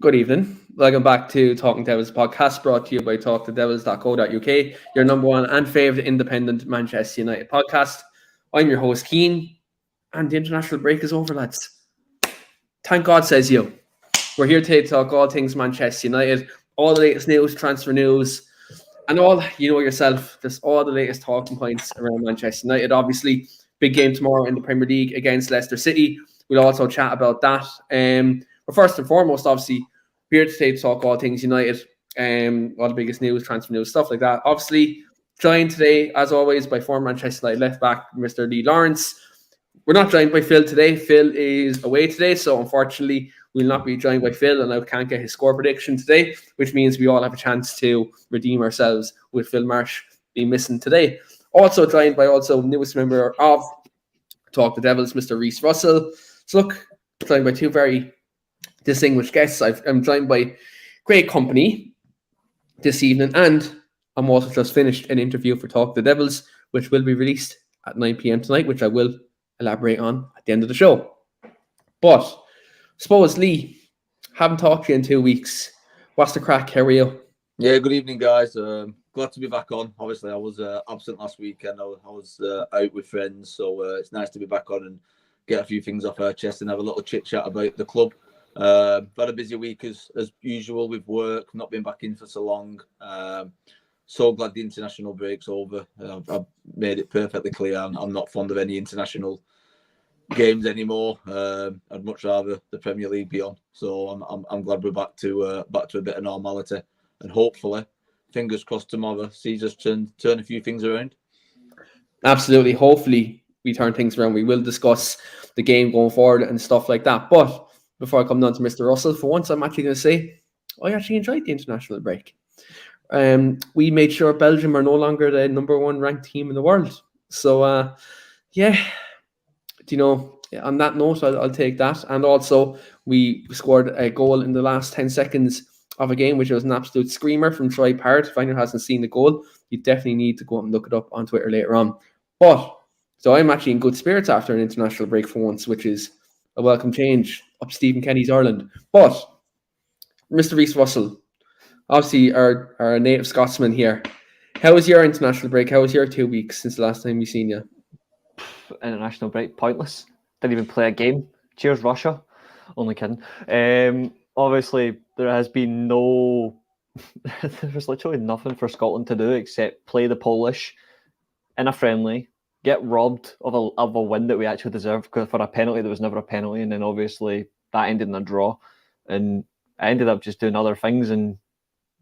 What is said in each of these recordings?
Good evening. Welcome back to Talking Devils podcast, brought to you by talkthedevils.co.uk, your number one and favourite independent Manchester United podcast. I'm your host, Keane, and the international break is over, lads. Thank God, says you. We're here today to talk all things Manchester United, all the latest news, transfer news, and all, you know yourself, just all the latest talking points around Manchester United. Obviously, big game tomorrow in the Premier League against Leicester City. We'll also chat about that. But first and foremost, obviously, we're here today to talk all things United, all the biggest news, transfer news, stuff like that. Obviously, joined today, as always, by former Manchester United left back, Mr. Lee Lawrence. We're not joined by Phil today. Phil is away today, so unfortunately, we'll not be joined by Phil, and I can't get his score prediction today, which means we all have a chance to redeem ourselves with Phil Marsh being missing today. Also joined by newest member of Talk the Devils, Mr. Reese Russell. So look, joined by two very distinguished guests. I'm joined by great company this evening, and I'm also just finished an interview for Talk the Devils, which will be released at 9 p.m. tonight, which I will elaborate on at the end of the show. But suppose, Lee, haven't talked to you in 2 weeks. What's the crack? How are you? Yeah, good evening, guys. Glad to be back on. Obviously, I was absent last weekend. I was out with friends, so it's nice to be back on and get a few things off our chest and have a little chit chat about the club. Had a busy week as usual with work, not been back in for so long. So glad the international break's over. I've made it perfectly clear I'm not fond of any international games anymore. I'd much rather the Premier League be on. So I'm glad we're back to a bit of normality, and hopefully, fingers crossed, tomorrow sees us turn a few things around. Absolutely. Hopefully, we turn things around. We will discuss the game going forward and stuff like that. But before I come down to Mr. Russell, for once, I'm actually going to say I actually enjoyed the international break. We made sure Belgium are no longer the number one ranked team in the world. So, yeah, on that note, I'll take that. And also, we scored a goal in the last 10 seconds of a game, which was an absolute screamer from Troy Parrott. If anyone hasn't seen the goal, you definitely need to go out and look it up on Twitter later on. So I'm actually in good spirits after an international break for once, which is a welcome change up Stephen Kenny's Ireland. But Mr. Reese Russell, obviously our native Scotsman here, how was your international break? How was your 2 weeks since the last time we seen you? International break, pointless. Didn't even play a game. Cheers, Russia. Only kidding. Obviously, there has been there's literally nothing for Scotland to do except play the Polish in a friendly, get robbed of a win that we actually deserved, because for a penalty, there was never a penalty, and then obviously that ended in a draw, and I ended up just doing other things and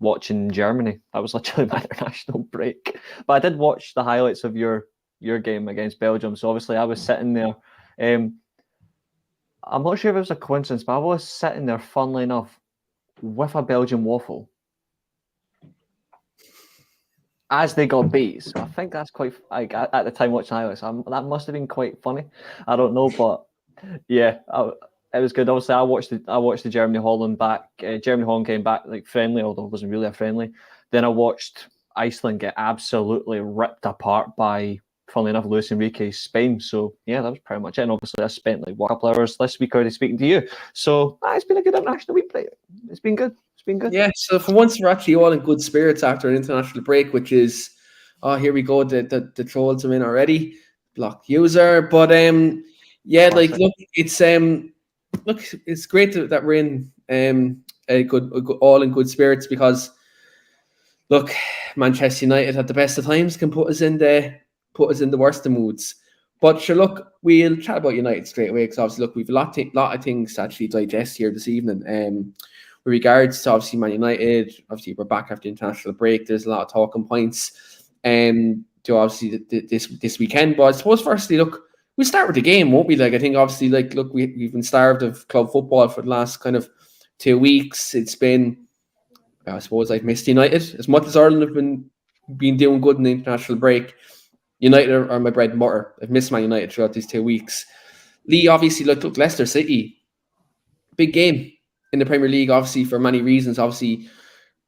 watching Germany. That was literally my international break. But I did watch the highlights of your game against Belgium, so obviously I was sitting there. I'm not sure if it was a coincidence, but I was sitting there, funnily enough, with a Belgian waffle as they got beat. So I think that's quite, like, at the time watching highlights, that must have been quite funny. I don't know, but yeah, it was good. Obviously, I watched the Germany-Holland Germany-Holland came back like friendly, although it wasn't really a friendly. Then I watched Iceland get absolutely ripped apart by, funnily enough, Luis Enrique's Spain. So yeah, that was pretty much it. And obviously, I spent like a couple hours this week already speaking to you. So it's been a good international week. It's been good. It's been good. Yeah. So for once, we're actually all in good spirits after an international break, which is, here we go. The trolls are in already. Blocked user, but yeah, like look, it's great that we're in all in good spirits, because look, Manchester United at the best of times can put us in the worst of moods. But sure, look, we'll chat about United straight away, because obviously, look, we've a lot of things to actually digest here this evening. With regards to obviously Man United, obviously we're back after the international break. There's a lot of talking points to obviously this weekend. But I suppose firstly, look, we'll start with the game, won't we? Like, I think obviously, like, look, we've been starved of club football for the last kind of 2 weeks. It's been, I suppose, I've missed United as much as Ireland have been doing good in the international break. United are my bread and butter. I've missed Man United throughout these 2 weeks. Lee, obviously, look, Leicester City, big game in the Premier League, obviously, for many reasons. Obviously,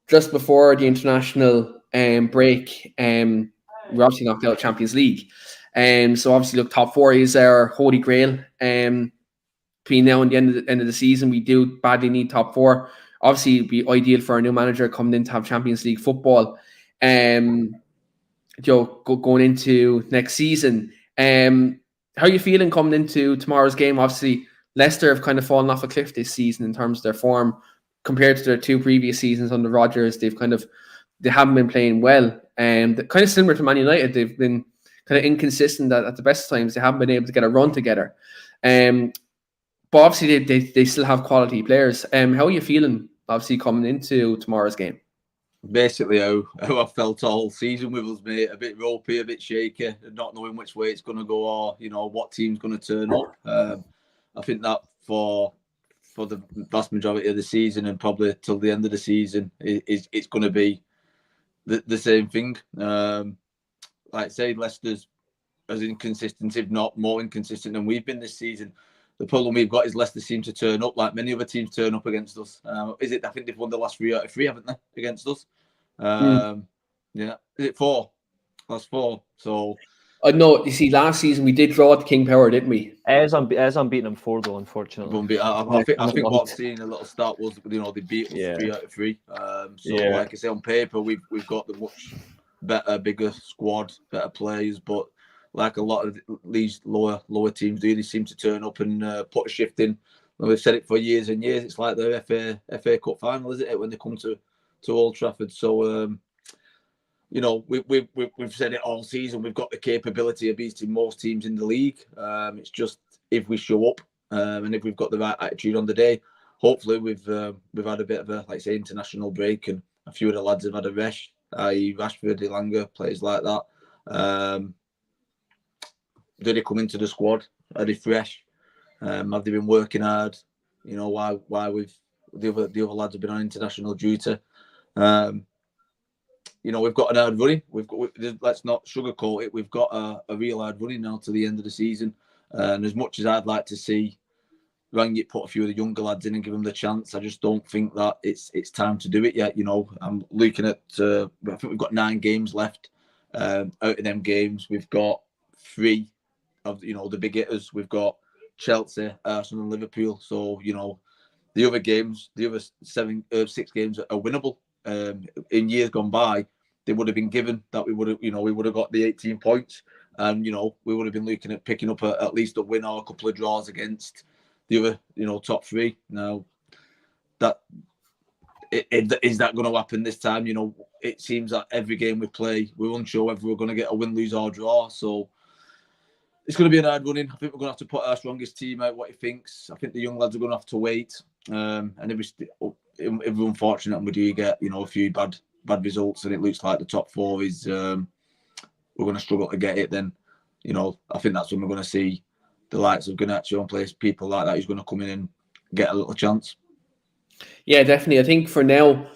just before the international break, we're obviously knocked out of Champions League. So obviously, look, top four is our holy grail. Between now and the end of the season, we do badly need top four. obviously it'd be ideal for a new manager coming in to have Champions League football. Going into next season. How are you feeling coming into tomorrow's game? Obviously, Leicester have kind of fallen off a cliff this season in terms of their form compared to their 2 previous seasons under Rodgers. They haven't been playing well, and kind of similar to Man United. They've been kind of inconsistent at the best times. They haven't been able to get a run together. But obviously, they still have quality players. How are you feeling, obviously, coming into tomorrow's game? Basically, how I felt all season with us, mate. A bit ropey, a bit shaky, not knowing which way it's going to go or, what team's going to turn up. I think that for the vast majority of the season and probably till the end of the season, it's going to be the same thing. Like I say, Leicester's as inconsistent, if not more inconsistent than we've been this season. The problem we've got is Leicester seem to turn up like many other teams turn up against us. I think they've won the last 3 out of 3, haven't they, against us? Yeah. Is it 4? Last 4. So. No, you see, last season we did draw at King Power, didn't we? As I'm beating them 4 though, unfortunately. I think what I've seen a little start was, they beat us 3 out of 3. Like I say, on paper we've got the much better, bigger squad, better players, but like a lot of these lower teams do, they seem to turn up and put a shift in. And we've said it for years and years. It's like the FA Cup final, isn't it, when they come to Old Trafford? So we've said it all season. We've got the capability of beating most teams in the league. It's just if we show up and if we've got the right attitude on the day. Hopefully, we've had a bit of a, like say, international break, and a few of the lads have had a rest, i.e. Rashford, Elanga, players like that. Did they come into the squad? Are they fresh? Have they been working hard? Why we've the other lads have been on international duty. We've got an hard running. Let's not sugarcoat it. We've got a real hard running now to the end of the season. And as much as I'd like to see Rangnick put a few of the younger lads in and give them the chance, I just don't think that it's time to do it yet. I'm looking at. I think we've got 9 games left. Out of them games, we've got 3 of the big hitters. We've got Chelsea, Arsenal, and Liverpool. So the other games, the other 6 games are winnable. In years gone by, they would have been given that we would have got the 18 points, and we would have been looking at picking up at least a win or a couple of draws against the other top 3. Now, is that going to happen this time? It seems that every game we play, we're unsure whether we're going to get a win, lose, or draw. So it's going to be an hard running. I think we're going to have to put our strongest team out, what he thinks. I think the young lads are going to have to wait. And if we're unfortunate and we do get, a few bad results and it looks like the top 4 is, we're going to struggle to get it, then, I think that's when we're going to see the likes of Garnacho and place people like that who's going to come in and get a little chance. Yeah, definitely. I think for now,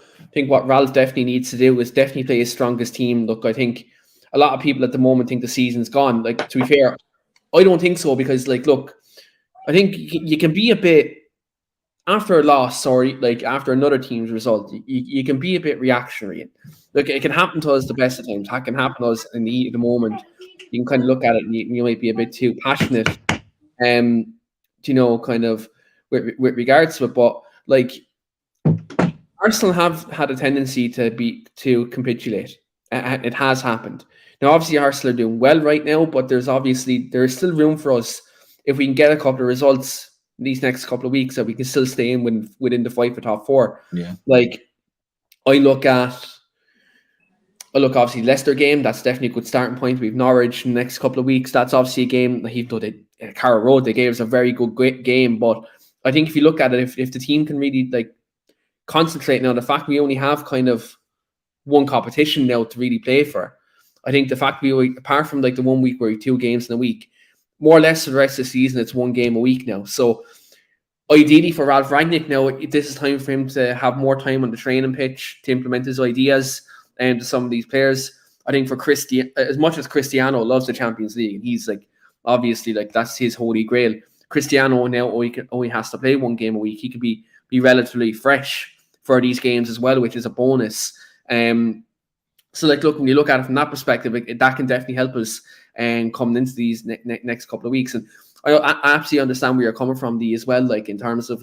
what Ralph definitely needs to do is definitely play his strongest team. Look, I think a lot of people at the moment think the season's gone. Like, to be fair, I don't think so, because, look, I think you can be a bit, after a loss or after another team's result, you can be a bit reactionary. Look, it can happen to us the best of times. It can happen to us in the heat of the moment. You can kind of look at it and you might be a bit too passionate, kind of with regards to it. But Arsenal have had a tendency to capitulate. It has happened. Now, obviously, Arsenal are doing well right now, but there is still room for us if we can get a couple of results these next couple of weeks that we can still stay in within the fight for top 4. Yeah. I look obviously Leicester game. That's definitely a good starting point. We've Norwich in the next couple of weeks. That's obviously a game that he did at Carrow Road. They gave us a very good game. But I think if you look at it, if the team can really concentrate now, the fact we only have kind of one competition now to really play for, I think the fact we, apart from the 1 week where we 2 games in a week, more or less for the rest of the season, it's 1 game a week now. So ideally for Ralph Rangnick now, this is time for him to have more time on the training pitch to implement his ideas and to some of these players. I think for as much as Cristiano loves the Champions League, and he's obviously that's his holy grail. Cristiano now only has to play 1 game a week. He could be relatively fresh for these games as well, which is a bonus. So look, when you look at it from that perspective, that can definitely help us and coming into these next couple of weeks. And I absolutely understand where you're coming from, Dee, as well. In terms of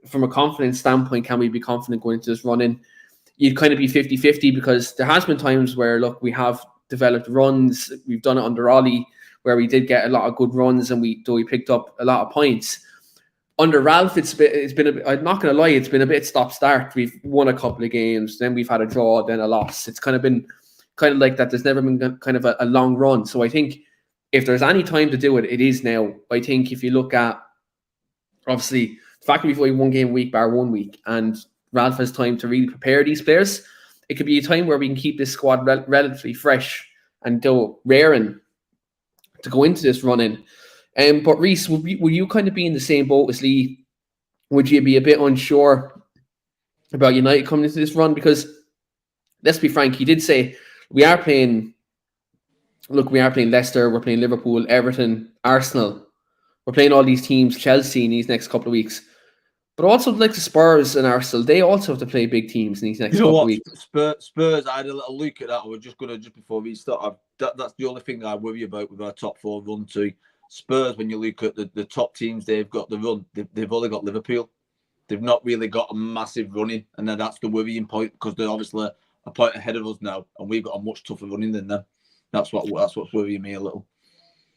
from a confidence standpoint, can we be confident going into this run-in? You'd kind of be 50-50 because there has been times where, look, we have developed runs. We've done it under Ollie where we did get a lot of good runs and we picked up a lot of points. Under Ralph, it's been I'm not going to lie, it's been a bit stop-start. We've won a couple of games, then we've had a draw, then a loss. It's kind of been kind of like that. There's never been kind of a long run. So I think if there's any time to do it, it is now. I think if you look at, obviously, the fact that we've only one game a week, bar 1 week, and Ralph has time to really prepare these players, it could be a time where we can keep this squad relatively fresh and raring to go into this run-in. But Reece, will you kind of be in the same boat as Lee? Would you be a bit unsure about United coming into this run? Because let's be frank, he did say we are playing Leicester, we're playing Liverpool, Everton, Arsenal. We're playing all these teams, Chelsea in these next couple of weeks. But also like the Spurs and Arsenal, they also have to play big teams in these next couple of weeks. Spurs, I had a little look at that. We're just before we start, that's the only thing I worry about with our top 4 run too. Spurs, when you look at the top teams they've got the run, they've only got Liverpool. They've not really got a massive running, and then that's the worrying point because they're obviously a point ahead of us now, and we've got a much tougher running than them. That's what's worrying me a little.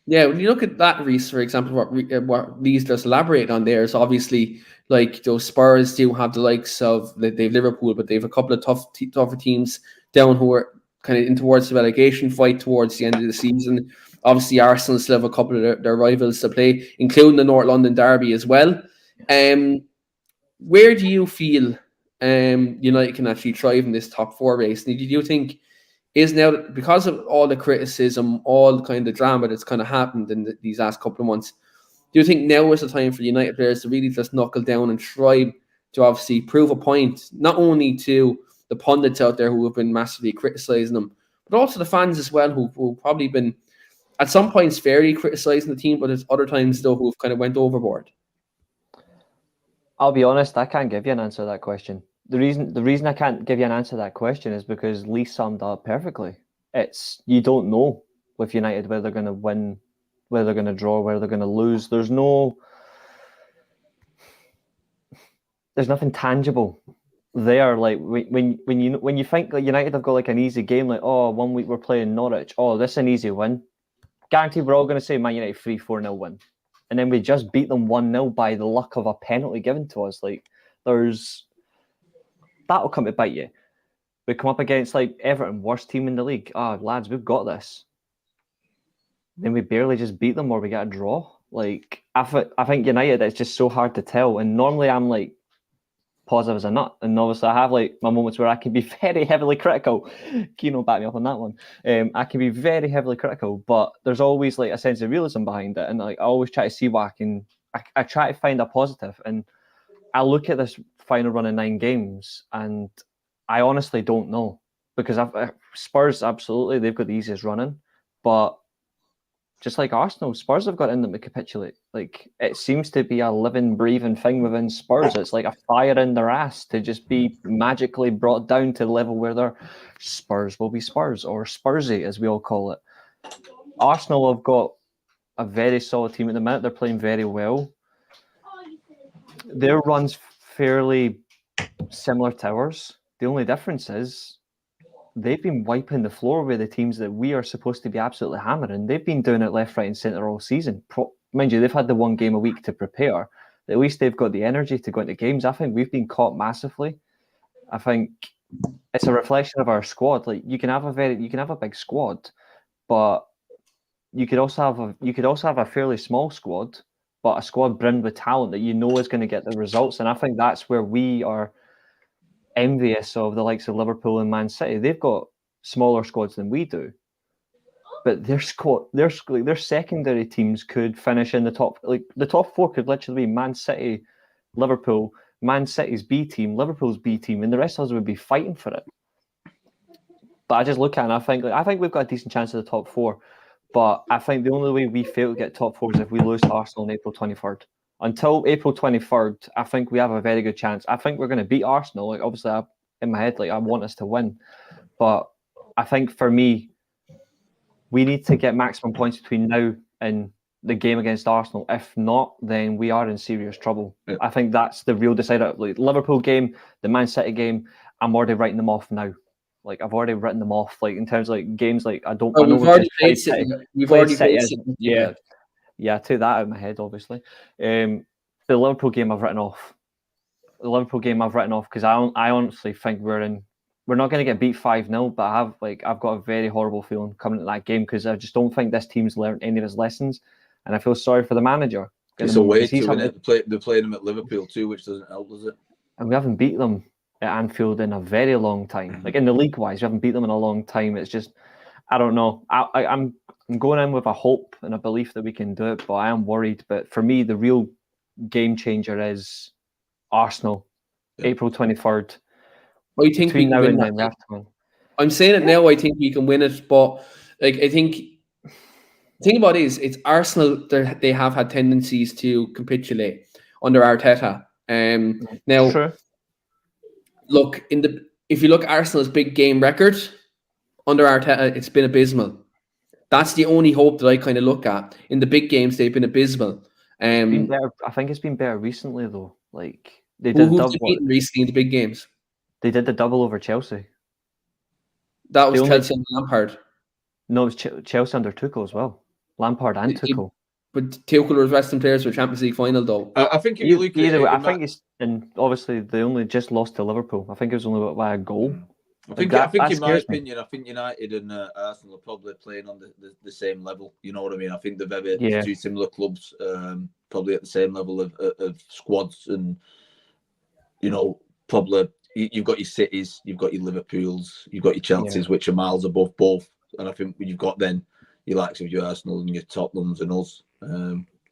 Yeah, when you look at that, Reece, for example, what Lee's just elaborated on there is obviously like those Spurs do have the likes of they've Liverpool, but they've a couple of tougher teams down who are kind of in towards the relegation fight towards the end of the season. Obviously, Arsenal still have a couple of their rivals to play, including the North London derby as well. Where do you feel United can actually thrive in this top 4 race? And do you think is now, because of all the criticism, all the kind of drama that's kind of happened in these last couple of months, do you think now is the time for United players to really just knuckle down and try to obviously prove a point, not only to the pundits out there who have been massively criticising them, but also the fans as well who've probably been at some points fairly criticising the team, but at other times though who've kind of went overboard? I'll be honest, I can't give you an answer to that question. The reason I can't give you an answer to that question is because Lee summed up perfectly. It's you don't know with United whether they're going to win, whether they're going to draw, whether they're going to lose. There's nothing tangible there. Like when you think like United have got like an easy game, like 1 week we're playing Norwich, this is an easy win. Guaranteed we're all going to say Man United 3-4-0 win, and then we just beat them 1-0 by the luck of a penalty given to us. Like that'll come to bite you. We come up against like Everton, worst team in the league. Lads, we've got this. Then we barely just beat them or we get a draw. Like I think United, it's just so hard to tell. And normally I'm like positive as a nut. And obviously I have like my moments where I can be very heavily critical. Keane will back me up on that one. I can be very heavily critical, but there's always like a sense of realism behind it. And like I always try to see what I try to find a positive. And I look at this final run of 9 games and I honestly don't know, because Spurs, absolutely, they've got the easiest running, but just like Arsenal, Spurs have got in them to capitulate. Like it seems to be a living, breathing thing within Spurs. It's like a fire in their ass to just be magically brought down to the level where their Spurs will be Spurs, or Spursy as we all call it. Arsenal have got a very solid team at the minute. They're playing very well. Their run's fairly similar to ours. The only difference is they've been wiping the floor with the teams that we are supposed to be absolutely hammering. They've been doing it left, right and centre all season. Mind you, they've had the 1 game a week to prepare. At least they've got the energy to go into games. I think we've been caught massively. I think it's a reflection of our squad. Like you can have a big squad, but you could also have a fairly small squad, but a squad brimmed with talent that you know is going to get the results. And I think that's where we are envious of the likes of Liverpool and Man City. They've got smaller squads than we do, but their secondary teams could finish in the top. Like the top 4 could literally be Man City, Liverpool, Man City's B team, Liverpool's B team, and the rest of us would be fighting for it. But I just look at it and I think we've got a decent chance of the top 4. But I think the only way we fail to get top 4 is if we lose to Arsenal on April 23rd. Until April 23rd, I think we have a very good chance. I think we're going to beat Arsenal. Like obviously, in my head, like I want us to win. But I think for me, we need to get maximum points between now and the game against Arsenal. If not, then we are in serious trouble. Yeah. I think that's the real decider. Like Liverpool game, the Man City game, I'm already writing them off now. Like I've already written them off. Like in terms of like games, like I know we've already played played City. We've played already City played as- City. yeah, I take that out of my head, obviously. The Liverpool game I've written off. The Liverpool game I've written off because I honestly think we're not going to get beat 5-0, but I've got a very horrible feeling coming to that game because I just don't think this team's learned any of his lessons, and I feel sorry for the manager. It's a way to win it. They're playing them at Liverpool too, which doesn't help, does it? And we haven't beat them at Anfield in a very long time. Like in the league wise, we haven't beat them in a long time. It's just, I don't know. I'm going in with a hope and a belief that we can do it, but I am worried. But for me, the real game changer is Arsenal, April 23rd. I think we can win that. I'm saying it now. I think we can win it, but like I think the thing about it is it's Arsenal. They have had tendencies to capitulate under Arteta. Now, True. Look if you look at Arsenal's big game record under Arteta, it's been abysmal. That's the only hope that I kind of look at. In the big games, they've been abysmal. I think it's been better recently though. Like they who've did they beaten recently in the big games? They did the double over Chelsea. That was Chelsea and Lampard. No, it was Chelsea under Tuchel as well. Lampard and Tuchel. But Tuchel was resting players for the Champions League final, though. I think if you look either way, I think it's, and obviously they only just lost to Liverpool. I think it was only by a goal. I think in my opinion, I think United and Arsenal are probably playing on the same level. You know what I mean? I think they're two similar clubs, probably at the same level of squads, and probably you've got your Cities, you've got your Liverpools, you've got your Chelseas, which are miles above both, and I think you've got then your likes of your Arsenal and your Tottenhams and us,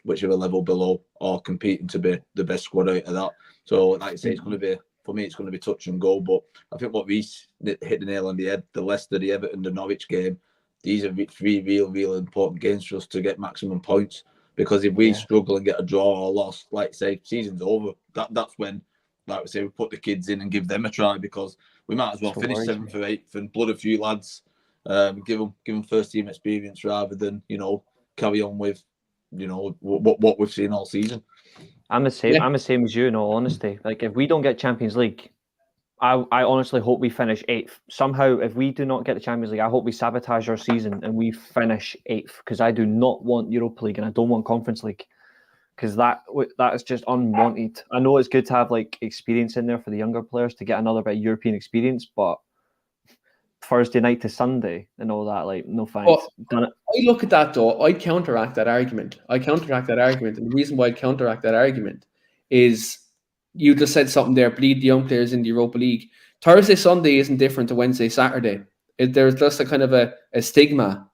which are a level below, are competing to be the best squad out of that. So, like I say, it's going to be, for me, it's going to be touch and go. But I think what Reece hit the nail on the head, the Leicester, the Everton, the Norwich game, these are three real important games for us to get maximum points. Because if we struggle and get a draw or loss, like say, season's over, that's when, like we say, we put the kids in and give them a try, because we might as well finish 7th or 8th and blood a few lads, give them first team experience rather than carry on with what we've seen all season. I'm the same. I'm the same as you, in all honesty. Like if we don't get Champions League, I honestly hope we finish 8th. Somehow, if we do not get the Champions League, I hope we sabotage our season and we finish 8th, because I do not want Europa League and I don't want Conference League, because that is just unwanted. I know it's good to have like experience in there for the younger players to get another bit of European experience, but Thursday night to Sunday and all that, like, no thanks. I look at that though, I counteract that argument. And the reason why I counteract that argument is you just said something there, bleed the young players in the Europa League. Thursday, Sunday isn't different to Wednesday, Saturday. There's just a kind of a stigma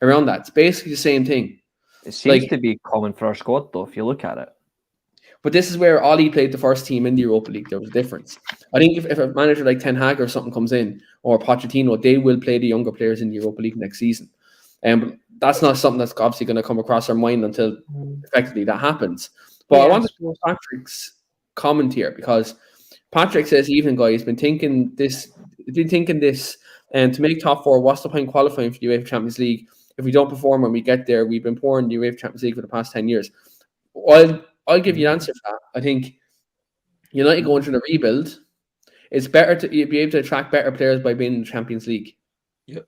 around that. It's basically the same thing. It seems to be common for our squad though, if you look at it. But this is where Ollie played the first team in the Europa League. There was a difference. I think if a manager like Ten Hag or something comes in, or Pochettino, they will play the younger players in the Europa League next season. But that's not something that's obviously going to come across our mind until effectively that happens. But I want to go Patrick's comment here, because Patrick says, "Evening, guys, been thinking this, and to make top 4, what's the point qualifying for the UEFA Champions League? If we don't perform when we get there, we've been poor in the UEFA Champions League for the past 10 years. I'll give you an answer for that. I think United going through the rebuild, it's better to be able to attract better players by being in the Champions League. Yep.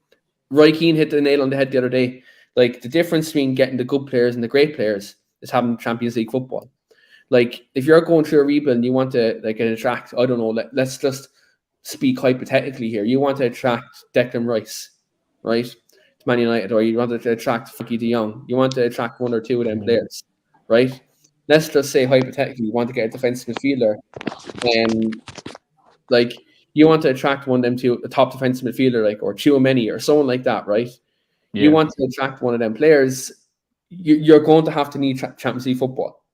Roy Keane hit the nail on the head the other day. Like, the difference between getting the good players and the great players is having Champions League football. Like, if you're going through a rebuild and you want to attract, I don't know, let's just speak hypothetically here. You want to attract Declan Rice, right, to Man United, or you want to attract Frankie de Jong. You want to attract one or two of them players, right? Let's just say hypothetically you want to get a defensive midfielder, like you want to attract one of them to a top defensive midfielder, like, or Chouameni or someone like that, right? Yeah. You want to attract one of them players, you're going to have to need Champions League football.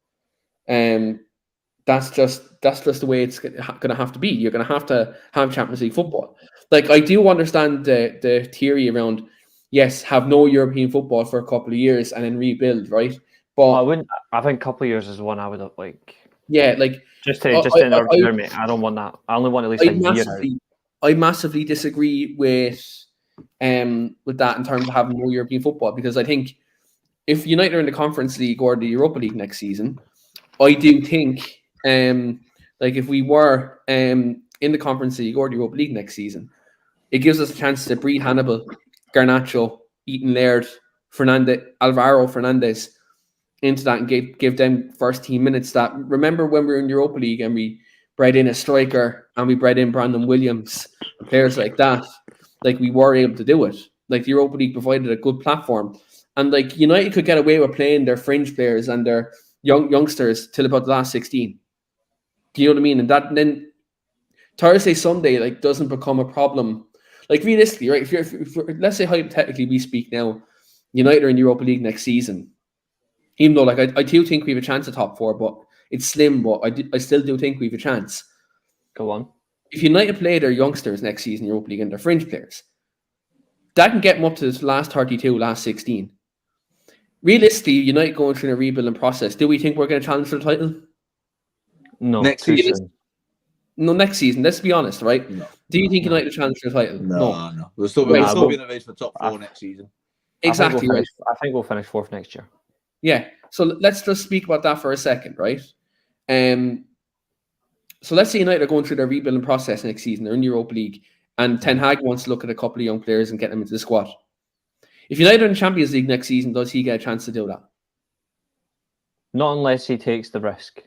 That's just the way it's going to have to be. You're going to have Champions League football. Like, I do understand the theory around, yes, have no European football for a couple of years and then rebuild, right? But I think a couple of years is one I would have like. Yeah, like just to interrupt me. I don't want that. I only want at least a year. I massively disagree with that in terms of having no European football, because I think if United are in the Conference League or the Europa League next season, I do think, like if we were in the Conference League or the Europa League next season, it gives us a chance to breed Hannibal, Garnacho, Ethan Laird, Alvaro Fernandes into that and give them first team minutes. That remember when we were in Europa League and we bred in a striker and we bred in Brandon Williams, players like that, like we were able to do it. Like the Europa League provided a good platform, and like United could get away with playing their fringe players and their youngsters till about the last 16. Do you know what I mean? And that then Thursday, Sunday, like doesn't become a problem. Like realistically, right? If let's say hypothetically we speak now, United are in Europa League next season. Even though, like, I do think we have a chance at top 4, but it's slim. But I still do think we have a chance. Go on. If United play their youngsters next season in Europa League and their fringe players, that can get them up to the last 32, last 16. Realistically, United going through a rebuilding process. Do we think we're going to challenge for the title? No. Next season. No, next season. Let's be honest, right? No. Do you think United will challenge for the title? No. We'll still be in a race for top 4 next season. Exactly right. I think we'll finish 4th next year. Yeah. So let's just speak about that for a second, right? So let's say United are going through their rebuilding process next season. They're in Europa League, and Ten Hag wants to look at a couple of young players and get them into the squad. If United are in Champions League next season, does he get a chance to do that? Not unless he takes the risk.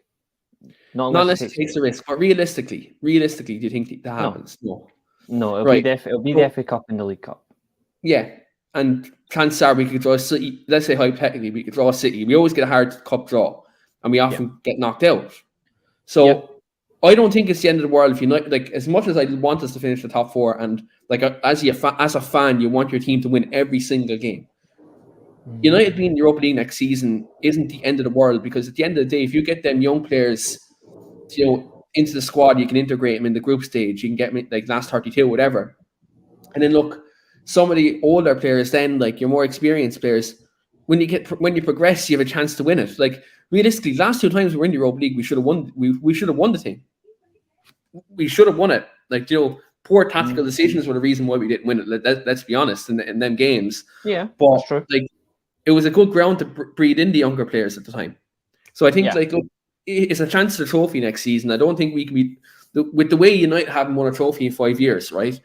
Not unless he takes the risk. But realistically, do you think that happens? No. No, it'll be the FA Cup and the League Cup. Yeah. And chances are we could draw City. Let's say hypothetically we could draw City. We always get a hard cup draw, and we often get knocked out. So I don't think it's the end of the world if United, like, as much as I want us to finish the top 4, and like as a fan, you want your team to win every single game. United being Europa League next season isn't the end of the world, because at the end of the day, if you get them young players, into the squad, you can integrate them in the group stage. You can get them like last 32, whatever, and then look. Some of the older players, then like your more experienced players, when you progress, you have a chance to win it. Like realistically, last 2 times we were in the Europa League, we should have won. We should have won the thing. We should have won it. Like poor tactical decisions were the reason why we didn't win it. Let's be honest. In them games, but that's true. Like it was a good ground to breed in the younger players at the time. So I think look, it's a chance for the trophy next season. I don't think we can be. With the way United haven't won a trophy in 5 years, right?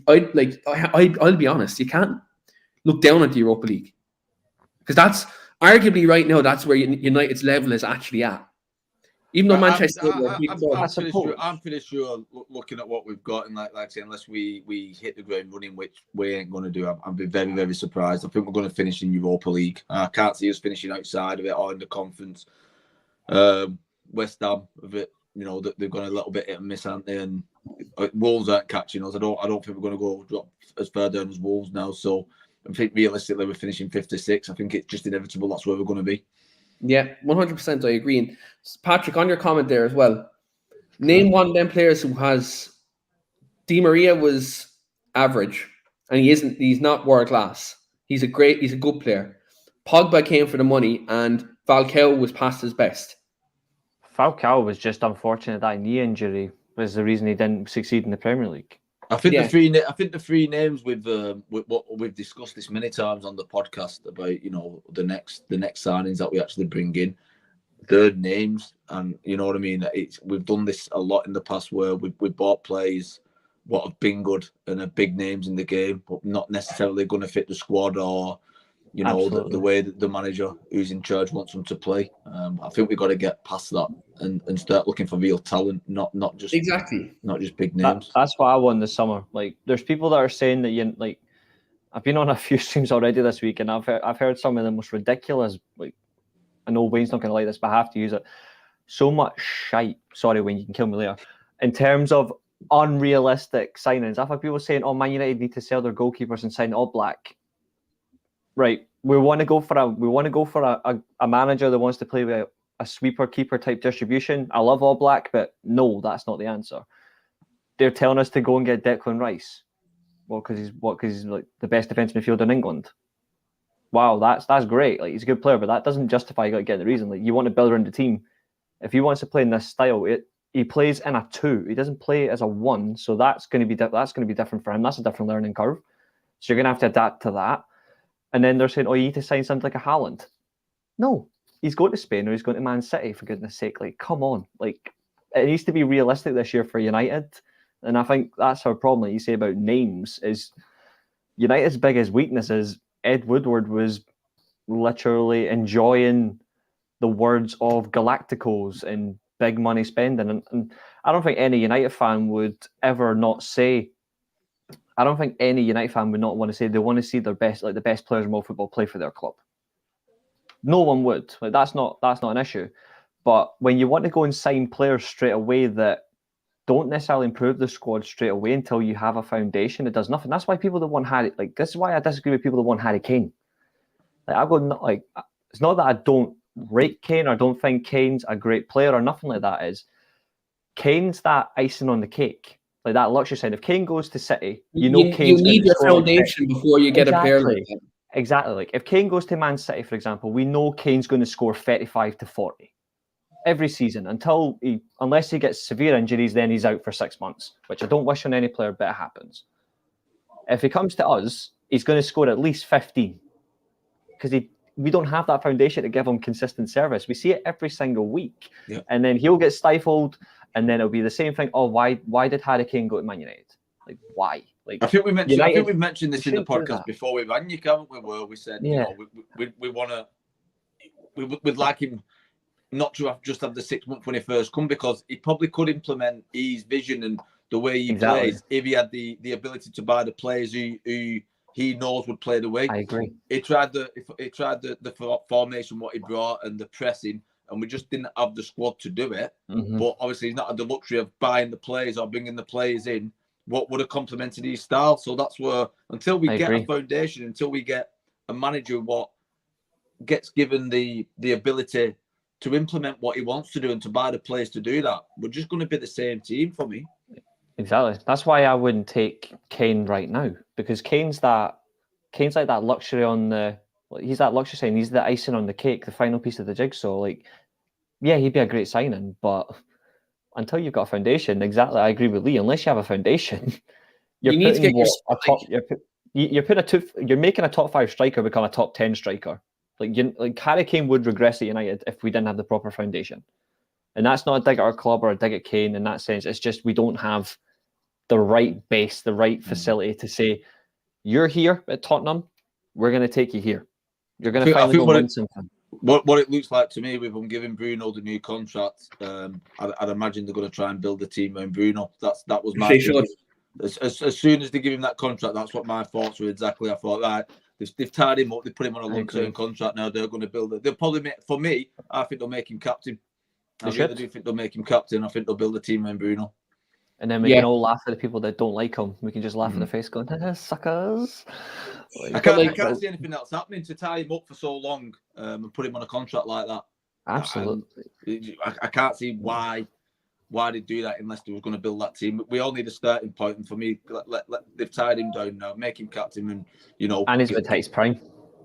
I'll be honest, you can't look down at the Europa League, because that's arguably right now that's where United's level is actually at. Even though Manchester, I'm pretty sure looking at what we've got, and like I say, unless we hit the ground running, which we ain't going to do, I'd be very, very surprised. I think we're going to finish in Europa League. I can't see us finishing outside of it or in the conference. West Ham, they've gone a little bit hit and miss, aren't they? And Wolves aren't catching us. I don't think we're going to go drop as far down as Wolves now. So I think realistically we're finishing 5th to 6th. I think it's just inevitable that's where we're going to be. Yeah, 100%. I agree. And Patrick, on your comment there as well, name one of them players who has. Di Maria was average, and he's not world class. He's a good player. Pogba came for the money, and Falcao was past his best. Falcao was just unfortunate that knee injury was the reason he didn't succeed in the Premier League. I think the 3 names with what we've discussed this many times on the podcast about the next signings that we actually bring in, third names, and you know what I mean. We've done this a lot in the past where we bought players what have been good and are big names in the game, but not necessarily going to fit the squad or the way that the manager who's in charge wants them to play. I think we've got to get past that and start looking for real talent, not just big names. That's what I want this summer. Like, there's people that are saying that I've been on a few streams already this week, and I've heard some of the most ridiculous. Like, I know Wayne's not going to like this, but I have to use it. So much shite. Sorry, Wayne, you can kill me later. In terms of unrealistic signings, I've had people saying, "Oh, Man United need to sell their goalkeepers and sign Oblak." Right, we want to go for a manager that wants to play with a sweeper keeper type distribution. I love Oblak, but no, that's not the answer. They're telling us to go and get Declan Rice. Well, because he's like the best defensive midfielder in England. Wow, that's great. Like, he's a good player, but that doesn't justify you got to get the reason. Like, you want to build around the team. If he wants to play in this style, he plays in a 2. He doesn't play as a 1, so that's going to be different for him. That's a different learning curve. So you're going to have to adapt to that. And then they're saying, "Oh, you need to sign something like a Haaland." No, he's going to Spain or he's going to Man City, for goodness sake. Like, come on. Like, it needs to be realistic this year for United. And I think that's our problem, like you say about names, is United's biggest weakness is Ed Woodward was literally enjoying the words of Galacticos and big money spending. And I don't think any United fan would ever not say, I don't think any United fan would not want to say they want to see their best, like the best players in world football play for their club. No one would. Like, that's not an issue. But when you want to go and sign players straight away that don't necessarily improve the squad straight away until you have a foundation, it does nothing. That's why people that want Harry, like, this is why I disagree with people that want Harry Kane. Like, I go, like, it's not that I don't rate Kane or don't think Kane's a great player or nothing like that. Is Kane's that icing on the cake, like that luxury side. If Kane goes to City, you Kane's need your foundation like before you get a player like that. Exactly. Like if Kane goes to Man City, for example, we know Kane's going to score 35 to 40 every season unless he gets severe injuries, then he's out for 6 months, which I don't wish on any player, but it happens. If he comes to us, he's going to score at least 15 because we don't have that foundation to give him consistent service. We see it every single week, and then he'll get stifled, and then it'll be the same thing. Oh, why did Harry Kane go to Man United? Like, why? Like, I think we've mentioned this in the podcast before. We rang you, haven't we? Where we said, you know, we want to, we'd like him not to have the 6 months when he first come, because he probably could implement his vision and the way he plays if he had the ability to buy the players who he knows would play the way. I agree. He tried the formation, what he brought, and the pressing, and we just didn't have the squad to do it. Mm-hmm. But obviously, he's not had the luxury of buying the players or bringing the players in what would have complemented his style. So that's where, until we get a foundation, until we get a manager what gets given the ability to implement what he wants to do and to buy the players to do that, we're just going to be the same team for me. Exactly. That's why I wouldn't take Kane right now, because Kane's like that luxury he's that luxury sign. He's the icing on the cake, the final piece of the jigsaw. Like, yeah, he'd be a great signing, but until you've got a foundation, exactly, I agree with Lee. Unless you have a foundation, you're making a top 5 striker become a top 10 striker. Like Harry Kane would regress at United if we didn't have the proper foundation. And that's not a dig at our club or a dig at Kane in that sense. It's just we don't have the right base, the right facility to say, you're here at Tottenham, we're going to take you here. You're going to finally go win something. What it looks like to me, with them giving Bruno the new contract, I'd imagine they're going to try and build a team around Bruno. That was my thinking. As soon as they give him that contract, that's what my thoughts were exactly. I thought, right, they've tied him up, they put him on a long-term contract now, they're going to build it. They'll probably for me, I think they'll make him captain. I really do think they'll make him captain. I think they'll build a team around Bruno. And then we can all laugh at the people that don't like him. We can just laugh at their face going, suckers. I can't see anything else happening to tie him up for so long and put him on a contract like that. Absolutely. I can't see why they'd do that unless they were going to build that team. We all need a starting point, and for me, they've tied him down now. Make him captain, and and he's at his prime.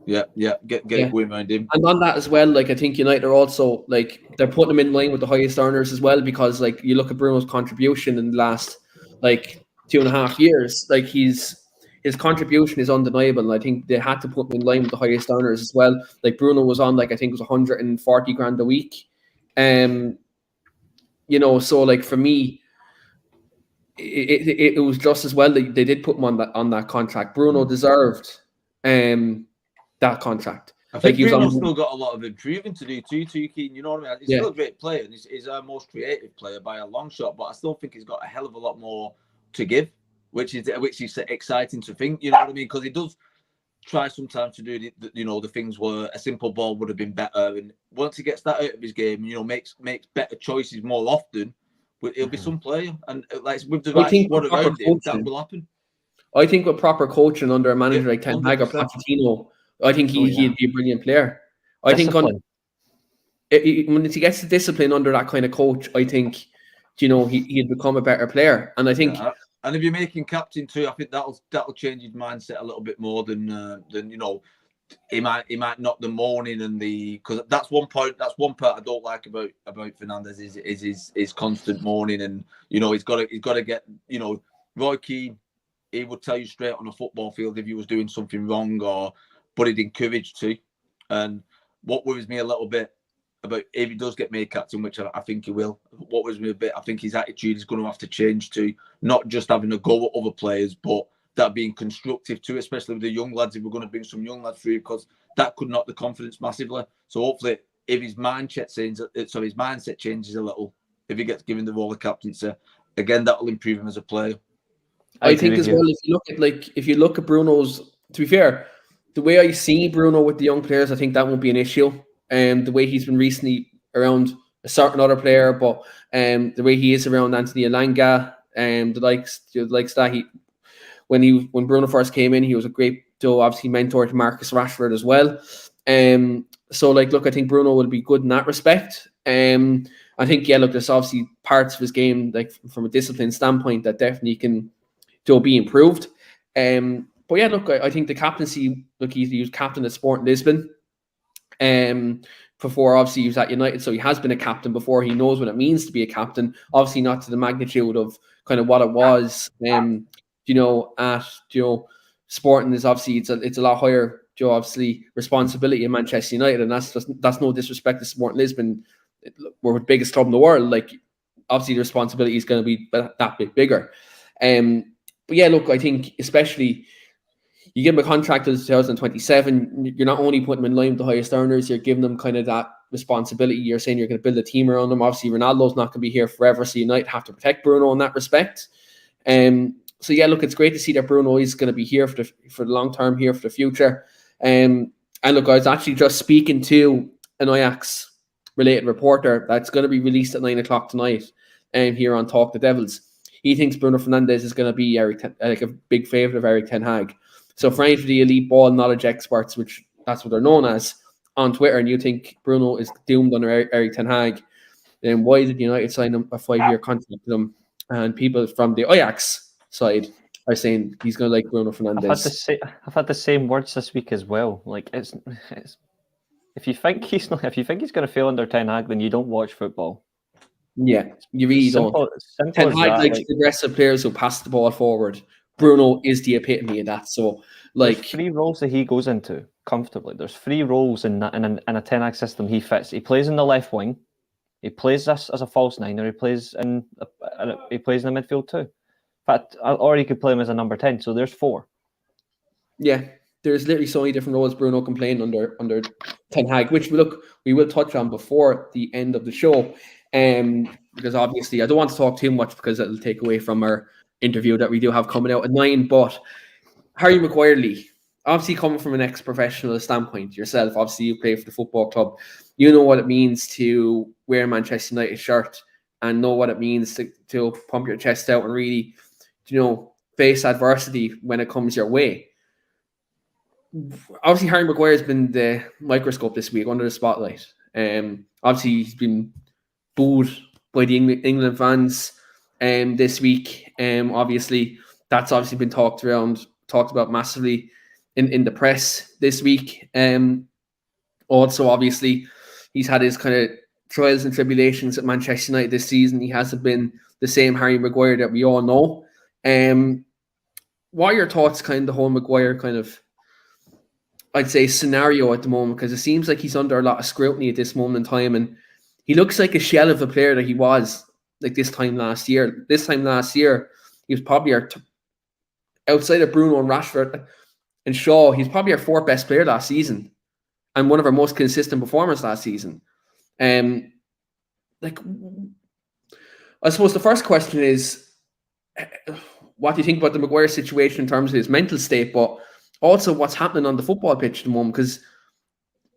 Get it going around him. And on that as well, like, I think United are also, like, they're putting him in line with the highest earners as well, because, like, you look at Bruno's contribution in the last, like, 2.5 years, like, his contribution is undeniable, and I think they had to put him in line with the highest earners as well. Like, Bruno was on, like, I think it was 140 grand a week. So, like, for me, it was just as well that they did put him on that contract. Bruno deserved that contract. I think Bruno's still got a lot of improving to do too, Keane. You know what I mean? He's still a great player, and he's our most creative player by a long shot. But I still think he's got a hell of a lot more to give, which is exciting to think. You know what I mean? Because he does try sometimes to do the things where a simple ball would have been better, and once he gets that out of his game, makes better choices more often. He'll be some player, and like with the right squad around him, that will happen. I think with proper coaching under a manager like Ten Hag or Pochettino, I think he'd be a brilliant player. I think when he gets the discipline under that kind of coach, I think he'd become a better plaer. And I think, and if you make him captain too, I think that'll change his mindset a little bit more than he might not the mourning and because that's one part I don't like about Fernandes is his constant mourning, and he's got to get Roy Keane. He would tell you straight on a football field if he was doing something wrong, but he'd encourage to. And what worries me a little bit about if he does get made captain, which I think he will, what worries me a bit, I think his attitude is going to have to change to not just having a go at other players, but that being constructive too, especially with the young lads, if we're going to bring some young lads through, because that could knock the confidence massively. So hopefully, if his mindset changes a little, if he gets given the role of captaincy, again, that will improve him as a player. I think as well, if you look at Bruno's, to be fair, the way I see Bruno with the young players, I think that won't be an issue. The way he's been recently around a certain other player, but the way he is around Anthony Elanga, the likes that when Bruno first came in, he was a great, obviously mentor to Marcus Rashford as well. So look, I think Bruno will be good in that respect. I think there's obviously parts of his game, like from a discipline standpoint, that definitely can be improved. But look, I think the captaincy, he was captain at Sporting Lisbon. Before obviously he was at United, so he has been a captain before. He knows what it means to be a captain. Obviously not to the magnitude of kind of what it was. At Sporting is obviously it's a lot higher. Obviously responsibility in Manchester United, and that's no disrespect to Sporting Lisbon. We're the biggest club in the world. Like obviously the responsibility is going to be that bit bigger. But look, I think especially you give them a contract until 2027, you're not only putting them in line with the highest earners, you're giving them kind of that responsibility. You're saying you're going to build a team around them. Obviously, Ronaldo's not going to be here forever, so United have to protect Bruno in that respect. So look, it's great to see that Bruno is going to be here for the long term, here for the future. And look, I was actually just speaking to an Ajax-related reporter that's going to be released at 9:00 tonight here on Talk the Devils. He thinks Bruno Fernandes is going to be a big favourite of Eric Ten Hag. So for any of the elite ball knowledge experts, which that's what they're known as, on Twitter, and you think Bruno is doomed under Eric Ten Hag, then why did United sign him a 5-year contract with him? And people from the Ajax side are saying he's going to like Bruno Fernandes. I've had the same words this week as well. Like it's if you think he's going to fail under Ten Hag, then you don't watch football. Yeah, you really don't. Ten Hag likes aggressive players who pass the ball forward. Bruno is the epitome of that. So, there's 3 roles that he goes into comfortably. There's 3 roles in a Ten Hag system he fits. He plays in the left wing. He plays this as a false 9, or he plays in the midfield too. In fact, or he could play him as a number 10. So there's 4. Yeah, there's literally so many different roles Bruno can play under Ten Hag, which we will touch on before the end of the show. Because obviously I don't want to talk too much because it'll take away from our interview that we do have coming out at 9. But Harry Maguire, Lee, obviously coming from an ex-professional standpoint yourself, obviously you play for the football club, you know what it means to wear a Manchester United shirt and know what it means to pump your chest out and really, face adversity when it comes your way. Obviously Harry Maguire has been the microscope this week, under the spotlight. Obviously he's been booed by the England fans this week. Obviously that's obviously been talked about massively in the press this week. Also obviously he's had his kind of trials and tribulations at Manchester United this season. He hasn't been the same Harry Maguire that we all know. What are your thoughts kind of the whole Maguire kind of, I'd say, scenario at the moment? Because it seems like he's under a lot of scrutiny at this moment in time, and he looks like a shell of a player that he was like this time last year. This time last year, he was probably outside of Bruno and Rashford and Shaw, he's probably our 4th best player last season and one of our most consistent performers last season. I suppose the first question is, what do you think about the Maguire situation in terms of his mental state, but also what's happening on the football pitch at the moment? Because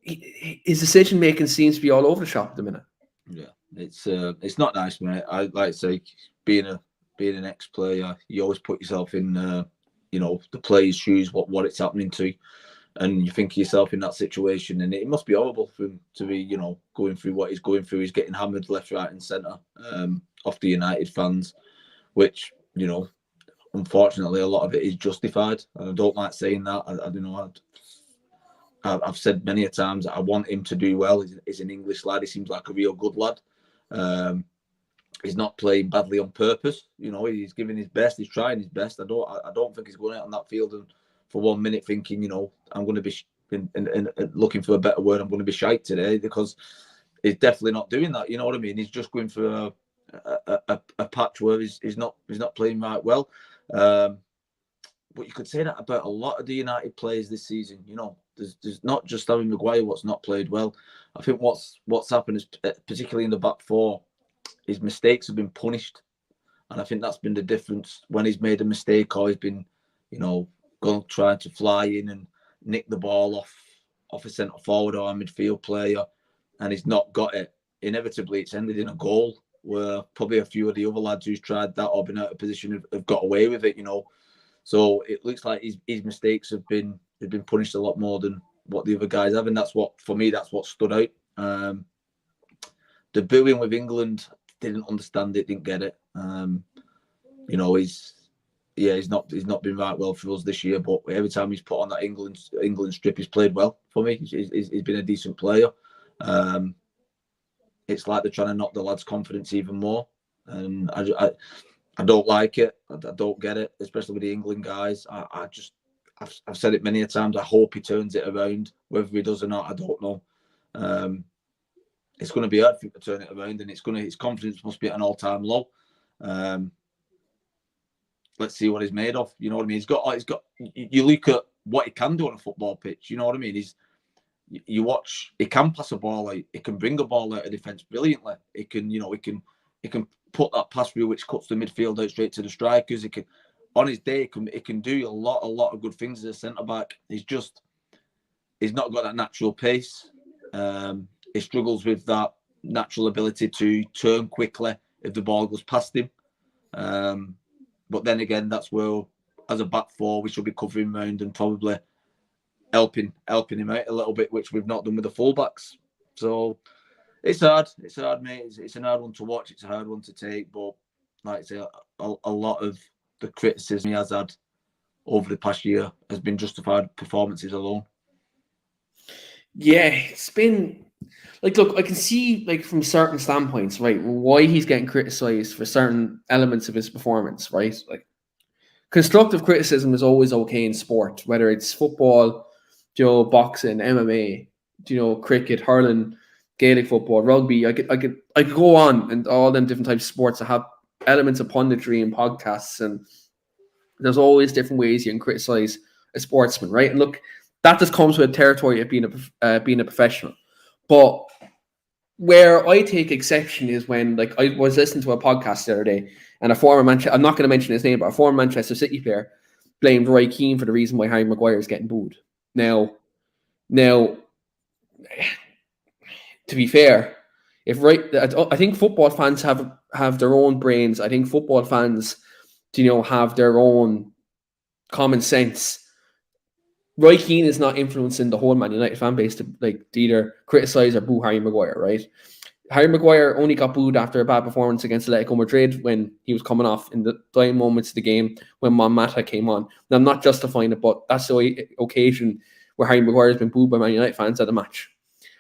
his decision making seems to be all over the shop at the minute. Yeah, it's not nice, mate. I like to say, being an ex-player, you always put yourself in the player's shoes, what it's happening to, and you think of yourself in that situation, and it must be horrible for him to be going through what he's going through. He's getting hammered left, right, and centre off the United fans, which unfortunately a lot of it is justified, and I don't like saying that. I don't know. I've said many a times that I want him to do well. He's an English lad. He seems like a real good lad. He's not playing badly on purpose. He's giving his best. He's trying his best. I don't think he's going out on that field and for 1 minute thinking, I'm going to be in looking for a better word, I'm going to be shite today, because he's definitely not doing that. You know what I mean? He's just going for a patch where he's not playing right well. But you could say that about a lot of the United players this season. You know, there's not just Harry Maguire what's not played well. I think what's happened is, particularly in the back four, his mistakes have been punished, and I think that's been the difference. When he's made a mistake, or he's been, you know, trying to fly in and nick the ball off a centre forward or a midfield player, and he's not got it, inevitably it's ended in a goal, where probably a few of the other lads who's tried that or been out of position have got away with it, you know. So it looks like his mistakes have been punished a lot more than what the other guys have, and that's what stood out. The booing with England, didn't understand it, didn't get it. You know, he's not been right well for us this year, but every time he's put on that England strip, he's played well for me. He's been a decent player. It's like they're trying to knock the lad's confidence even more, and I don't like it. I don't get it, especially with the England guys. I've said it many a times. I hope he turns it around. Whether he does or not, I don't know. It's going to be hard for him to turn it around, and his confidence must be at an all-time low. Let's see what he's made of. You know what I mean? He's got. You look at what he can do on a football pitch. You know what I mean? You watch. He can pass a ball out. He can bring a ball out of defence brilliantly. He can put that pass through which cuts the midfield out straight to the strikers. He can, on his day, he can do a lot of good things as a centre back. He's not got that natural pace. He struggles with that natural ability to turn quickly if the ball goes past him. But then again, that's where, as a back four, we should be covering round and probably helping him out a little bit, which we've not done with the fullbacks. So it's hard. It's hard, mate. It's an hard one to watch. It's a hard one to take. But like I say, a lot of the criticism he has had over the past year has been justified performances alone. Yeah, it's been like, look, I can see, like, from certain standpoints, right, why he's getting criticised for certain elements of his performance, right? Like, constructive criticism is always okay in sport, whether it's football, boxing, MMA, cricket, hurling, Gaelic football, rugby. I could go on, and all them different types of sports that have elements of punditry and podcasts, and there's always different ways you can criticize a sportsman, right? And look, that just comes with the territory of being a professional. But where I take exception is when, like, I was listening to a podcast the other day, and I'm not going to mention his name, but a former Manchester City player blamed Roy Keane for the reason why Harry Maguire is getting booed. Now, to be fair, I think football fans have their own brains. I think football fans, have their own common sense. Roy Keane is not influencing the whole Man United fan base to either criticize or boo Harry Maguire, right? Harry Maguire only got booed after a bad performance against Atletico Madrid when he was coming off in the dying moments of the game when Mata came on. Now, I'm not justifying it, but that's the occasion where Harry Maguire has been booed by Man United fans at the match.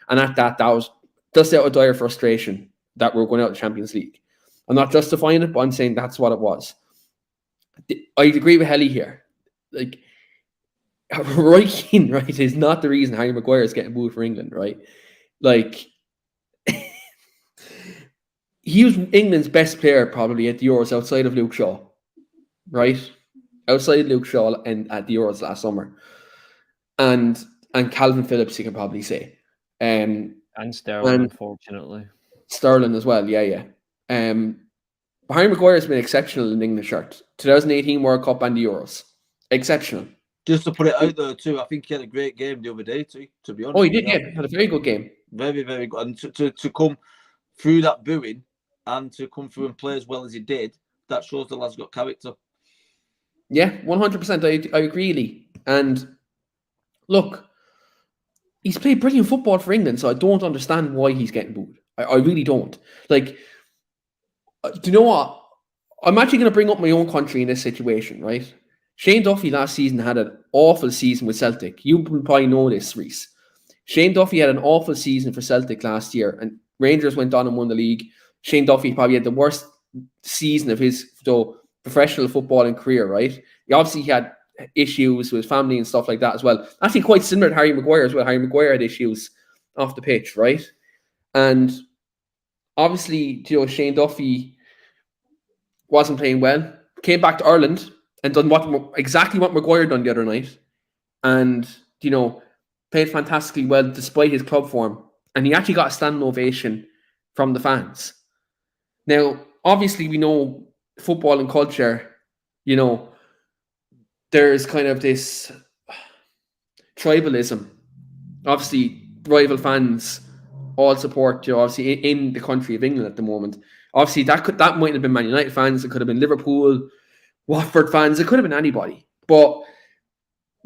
And at that was just out of dire frustration that we're going out of the Champions League. I'm not justifying it, but I'm saying that's what it was. I agree with Helly here. Like, Roy Keane, right, is not the reason Harry Maguire is getting booed for England, right? Like, he was England's best player probably at the Euros outside of Luke Shaw, right? Outside Luke Shaw and at the Euros last summer. And Calvin Phillips, you can probably say. And Sterling, unfortunately. Sterling as well, yeah. Harry Maguire has been exceptional in the England shirt. 2018 World Cup and the Euros. Exceptional. Just to put it out there too, I think he had a great game the other day too, to be honest. Oh, he did, yeah. He had a very good game. Very, very good. And to come through that booing and to come through and play as well as he did, that shows the lad's got character. Yeah, 100%. I agree, Lee. And look, he's played brilliant football for England, so I don't understand why he's getting booed. I really don't. Like, do you know what? I'm actually going to bring up my own country in this situation, right? Shane Duffy last season had an awful season with Celtic. You probably know this, Reese. Shane Duffy had an awful season for Celtic last year, and Rangers went on and won the league. Shane Duffy probably had the worst season of his professional footballing career, right? He obviously had issues with family and stuff like that as well. Actually, quite similar to Harry Maguire as well. Harry Maguire had issues off the pitch, right? And obviously, Shane Duffy wasn't playing well. Came back to Ireland and done exactly what Maguire done the other night, and played fantastically well despite his club form. And he actually got a standing ovation from the fans. Now, obviously, we know football and culture. There's kind of this tribalism. Obviously, rival fans all support, obviously in the country of England at the moment. Obviously, that might have been Man United fans. It could have been Liverpool, Watford fans. It could have been anybody. But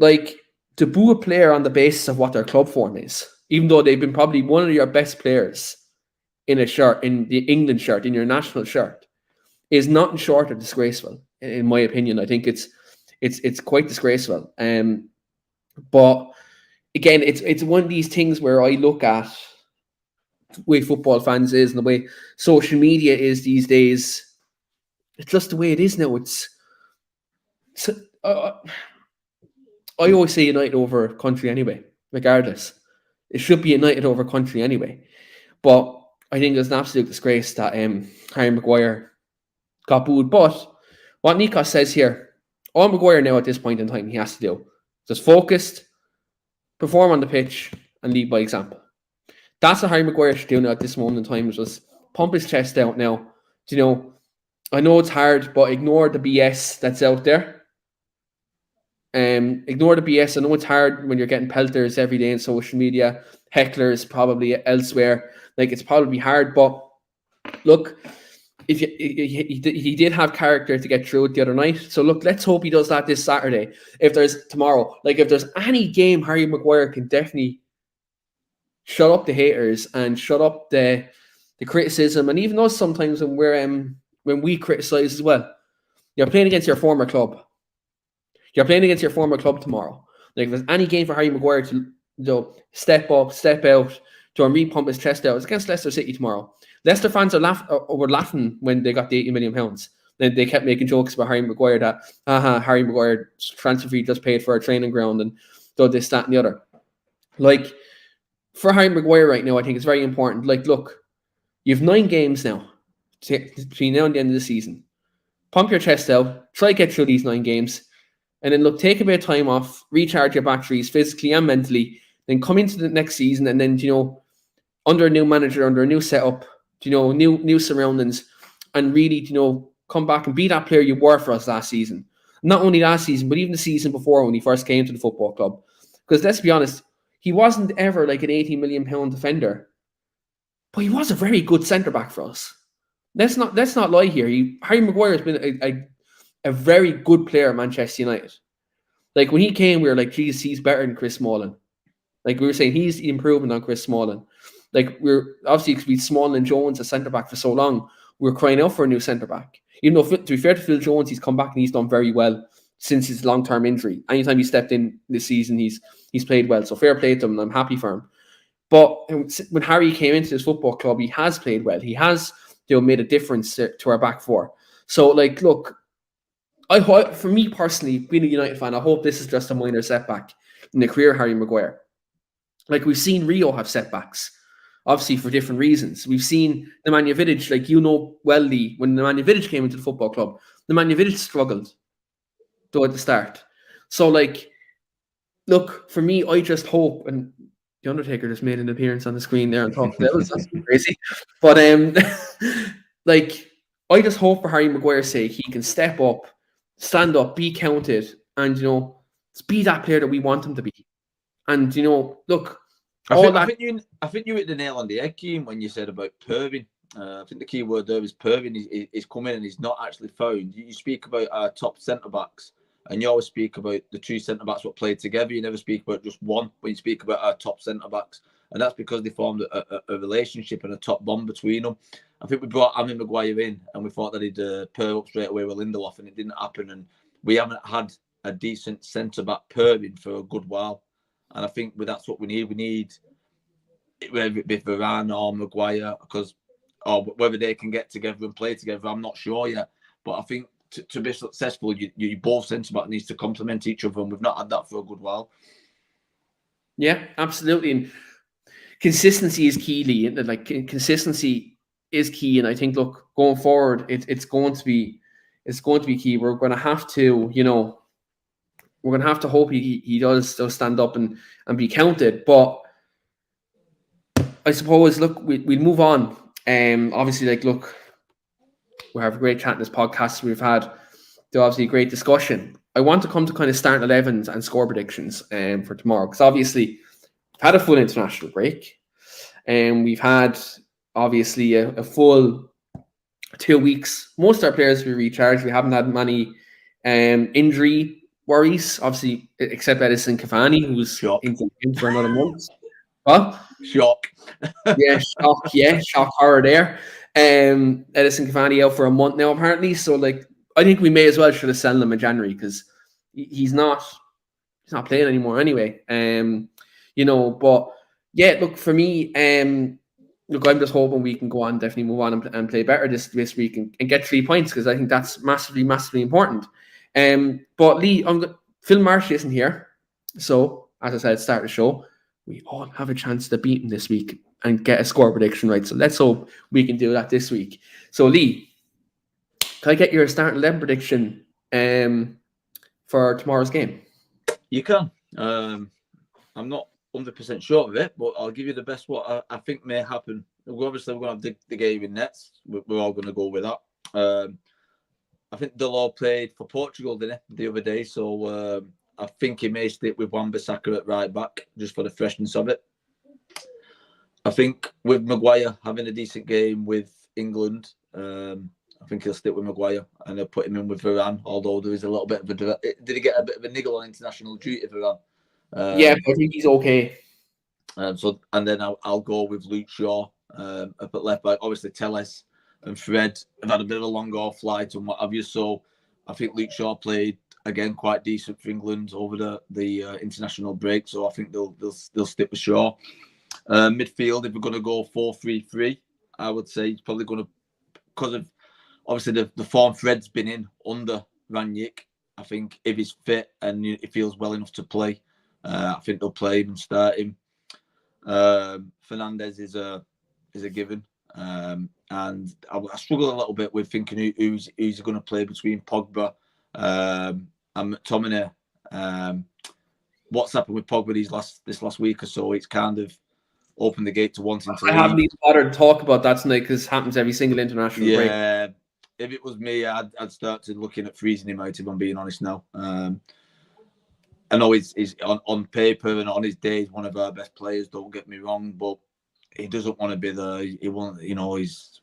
to boo a player on the basis of what their club form is, even though they've been probably one of your best players in a shirt, in the England shirt, in your national shirt, is nothing short of disgraceful. In my opinion, I think it's quite disgraceful. But again, it's one of these things where I look at the way football fans is and the way social media is these days. It's just the way it is now. I always say United over country anyway, regardless. It should be United over country anyway. But I think it's an absolute disgrace that Harry Maguire got booed. But what Nikos says here, all Maguire now at this point in time he has to do, just focused, perform on the pitch, and lead by example. That's what Harry Maguire should do now at this moment in time, is just pump his chest out now. I know it's hard, but ignore the BS that's out there. Ignore the BS. I know it's hard when you're getting pelters every day in social media, hecklers probably elsewhere. It's probably hard, but look, if he did have character to get through it the other night. So look, let's hope he does that this Saturday. If there's tomorrow, if there's any game, Harry Maguire can definitely shut up the haters and shut up the criticism, and even us sometimes when we criticize as well. You're playing against your former club. You're playing against your former club tomorrow. If there's any game for Harry Maguire to step up, step out, to repump his chest out, it's against Leicester City tomorrow. Leicester fans were laughing when they got the £80 million. Then they kept making jokes about Harry Maguire that, Harry Maguire transfer fee just paid for a training ground and this, that, and the other. For Harry Maguire right now, I think it's very important. Look, you have 9 games now between now and the end of the season. Pump your chest out, try to get through these 9 games, and then look, take a bit of time off, recharge your batteries physically and mentally, then come into the next season and then, under a new manager, under a new setup, new surroundings, and really, come back and be that player you were for us last season. Not only last season, but even the season before when he first came to the football club. Because let's be honest, he wasn't ever an £80 million defender, but he was a very good centre-back for us. Let's not lie here. Harry Maguire has been a very good player at Manchester United. When he came, we were like, geez, he's better than Chris Smalling. We were saying he's the improvement on Chris Smalling. We're obviously, because we had Smalling and Jones as centre-back for so long, we were crying out for a new centre-back. Even though, to be fair to Phil Jones, he's come back and he's done very well since his long-term injury. Anytime he stepped in this season, he's played well. So fair play to him, and I'm happy for him. But when Harry came into this football club, he has played well. He has made a difference to our back four. So, look, for me personally, being a United fan, I hope this is just a minor setback in the career of Harry Maguire. We've seen Rio have setbacks, obviously for different reasons. We've seen Nemanja Vidic, well, Lee, when Nemanja Vidic came into the football club, Nemanja Vidic struggled though at the start. So, look, for me, I just hope, and The Undertaker just made an appearance on the screen there and talked. That was crazy. But I just hope for Harry Maguire's sake he can step up, stand up, be counted, and be that player that we want him to be. And look, I think you hit the nail on the head, Keane, when you said about Pervin. I think the key word there is Pervin. He's come in and he's not actually found. You speak about our top centre backs, and you always speak about the 2 centre backs that played together. You never speak about just one when you speak about our top centre backs, and that's because they formed a relationship and a top bond between them. I think we brought Harry Maguire in, and we thought that he'd pair up straight away with Lindelof, and it didn't happen. And we haven't had a decent centre back pairing for a good while. And I think that's what we need. We need, whether it be Varane or Maguire, or whether they can get together and play together, I'm not sure yet. But I think to be successful, you both centre back needs to complement each other, and we've not had that for a good while. Yeah, absolutely. And consistency is key, Lee. Like consistency is key, and I think look going forward, it's going to be key. We're going to have to, we're going to have to hope he does stand up and be counted. But I suppose, look, we'll move on. Obviously, like, look, we have a great chat in this podcast. We've had obviously a great discussion. I want to come to kind of starting 11s and score predictions for tomorrow, because obviously we've had a full international break, and we've had obviously a full 2 weeks. Most of our players will be recharged. We haven't had many injury worries, obviously, except Edison Cavani, who's in for another month. What? Shock. Shock horror there. Edison Cavani out for a month now, apparently. So, like, I think we may as well should have sold him in January, because he's not playing anymore anyway. But yeah, look, for me, look, I'm just hoping we can go on, definitely move on and play better this week and get 3 points, because I think that's massively, massively important. But Lee, Phil Marsh isn't here. So, as I said, start the show, we all have a chance to beat him this week and get a score prediction right. So let's hope we can do that this week. So Lee, can I get your starting 11 prediction for tomorrow's game? You can. I'm not 100% sure of it, but I'll give you the best what I think may happen. Obviously, we're going to have the game in nets. We're all going to go with that. I think Delors played for Portugal, didn't he, the other day? So I think he may stick with Wan-Bissaka at right back, just for the freshness of it. I think with Maguire having a decent game with England, I think he'll stick with Maguire and they'll put him in with Varane, although there is a little bit of a... Did he get a bit of a niggle on international duty, Varane? Yeah, I think he's okay. And then I'll go with Luke Shaw up at left back. Obviously, Telles and Fred have had a bit of a long off flight and what have you. So I think Luke Shaw played again quite decent for England over the international break. So I think they'll stick with Shaw. Midfield, if we're going to go 4-3-3, I would say he's probably going to, because of obviously the form Fred's been in under Rangnick. I think if he's fit and he feels well enough to play, I think they'll play him and start him. Fernandes is a given, and I struggle a little bit with thinking who's going to play between Pogba and McTominay. What's happened with Pogba this last week or so? It's kind of opened the gate to wanting to leave. I haven't even bothered to talk about that tonight because it happens every single international break. Yeah, if it was me, I'd start to looking at freezing him out, if I'm being honest now. I know he's on paper and on his day, he's one of our best players, don't get me wrong, but he doesn't want to be there. He won't,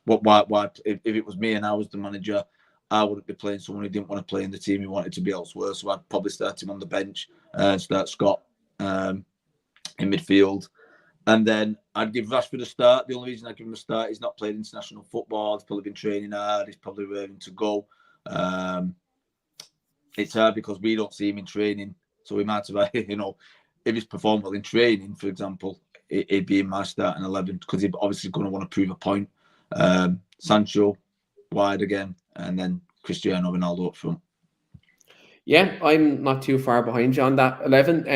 why if it was me and I was the manager, I wouldn't be playing someone who didn't want to play in the team. He wanted to be elsewhere. So I'd probably start him on the bench and start Scott in midfield. And then I'd give Rashford a start. The only reason I give him a start, he's not played international football. He's probably been training hard. He's probably raring to go. It's hard because we don't see him in training. So we might have, if he's performed well in training, for example, it'd be in my starting 11 because he's obviously going to want to prove a point. Sancho wide again, and then Cristiano Ronaldo up front. Yeah, I'm not too far behind you on that 11.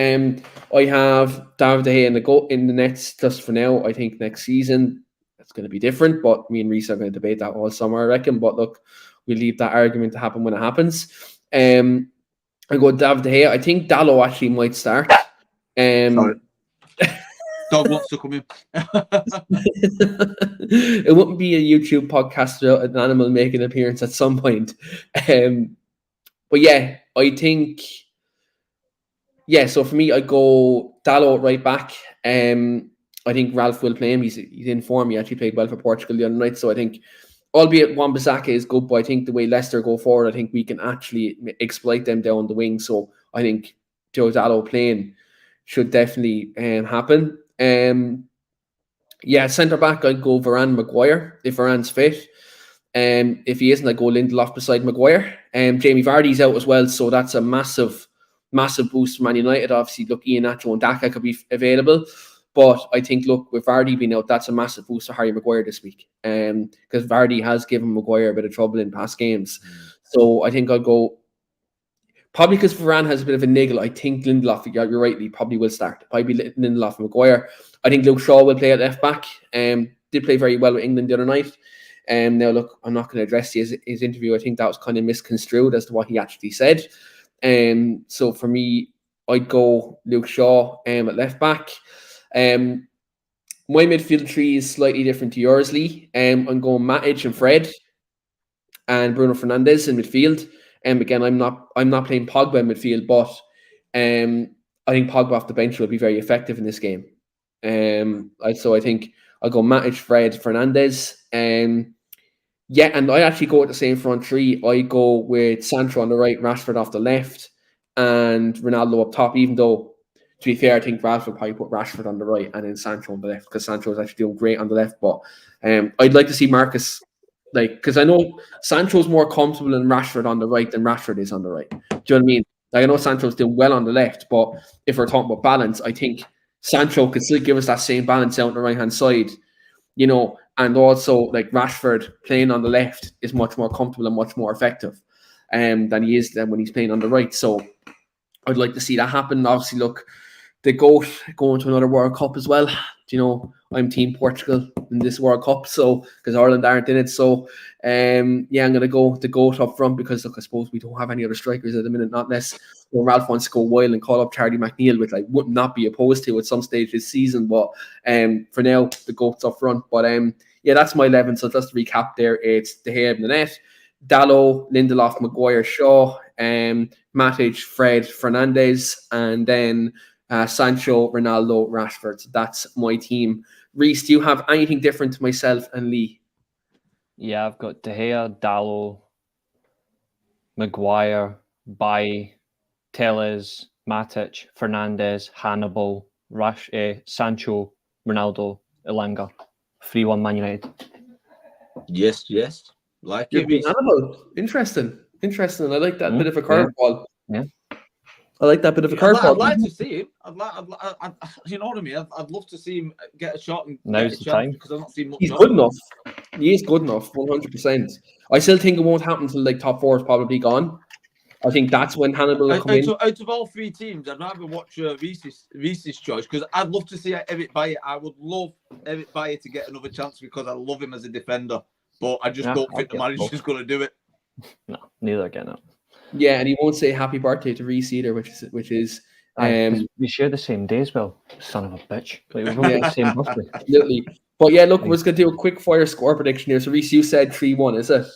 I have David De Gea in the nets just for now. I think next season it's going to be different, but me and Reece are going to debate that all summer, I reckon. But look, we'll leave that argument to happen when it happens. I go David De Gea. I think Dalot actually might start. Sorry. Dog wants to come in. It wouldn't be a YouTube podcast without an animal making an appearance at some point. But yeah, I think, so for me, I go Dalot right back. I think Ralph will play him. He's in form. He actually played well for Portugal the other night. So I think, albeit Wan-Bissaka is good, but I think the way Leicester go forward, I think we can actually exploit them down the wing. So I think Joe Dalot playing should definitely happen. Centre back, I'd go Varane Maguire if Varane's fit. If he isn't, I'd go Lindelof beside Maguire. Jamie Vardy's out as well, so that's a massive, massive boost for Man United. Obviously, look, Iheanacho and Daka could be available. But I think, look, with Vardy being out, that's a massive boost for Harry Maguire this week. Because Vardy has given Maguire a bit of trouble in past games. So I think I'll go. Probably because Varane has a bit of a niggle. I think Lindelof, you're right, he probably will start. Probably Lindelof and Maguire. I think Luke Shaw will play at left back. Did play very well with England the other night. Now, look, I'm not going to address his interview. I think that was kind of misconstrued as to what he actually said. So for me, I'd go Luke Shaw at left back. My midfield three is slightly different to yours, Lee. I'm going Matic and Fred and Bruno Fernandes in midfield. Again, I'm not playing Pogba in midfield, but I think Pogba off the bench will be very effective in this game. So I think I'll go Matic, Fred, Fernandes. Yeah, and I actually go with the same front three. I go with Sancho on the right, Rashford off the left, and Ronaldo up top, even though, to be fair, I think Ralph would probably put Rashford on the right and then Sancho on the left, because Sancho is actually doing great on the left. But I'd like to see Marcus, because I know Sancho's more comfortable in Rashford on the right than Rashford is on the right. Do you know what I mean? I know Sancho's doing well on the left, but if we're talking about balance, I think Sancho could still give us that same balance out on the right-hand side, and also Rashford playing on the left is much more comfortable and much more effective than he is when he's playing on the right. So I'd like to see that happen. Obviously, look, the GOAT going to another World Cup as well. I'm Team Portugal in this World Cup, so because Ireland aren't in it. So I'm going to go the GOAT up front, because look, I suppose we don't have any other strikers at the minute, not unless Ralph wants to go wild and call up Charlie McNeil, which I would not be opposed to at some stage this season. But for now, the GOAT's up front. But that's my 11. So just to recap there, it's De Gea in the net, Dalot, Lindelof, Maguire, Shaw, Matic, Fred, Fernandes, and then Sancho, Ronaldo, Rashford. So that's my team. Reese, do you have anything different to myself and Lee? Yeah, I've got De Gea, Dalot, Maguire, Bailly, Telles, Matic, Fernandes, Hannibal, Sancho, Ronaldo, Elanga. 3-1 Man United. Yes. Like You're it, being Reece. Hannibal. Interesting. I like that bit of a curveball. Yeah. I like that bit of a curveball. I'd like to see him. You know what I mean? I'd love to see him get a shot. And now's the time, because I've not seen much. He's good enough. He is good enough, 100%. I still think it won't happen until top four is probably gone. I think that's when Hannibal will come in. Out of all three teams, I'd rather watch Reese's choice, because I'd love to see Eric Bailly. I would love Eric Bailly to get another chance, because I love him as a defender. But I just don't think the manager's going to do it. No, neither again. No. Yeah, and he won't say happy birthday to Reese either, which is we share the same day as well. Son of a bitch. We've got the same birthday. Absolutely. But yeah, look, we're just going to do a quick fire score prediction here. So Reese, you said 3-1, is it?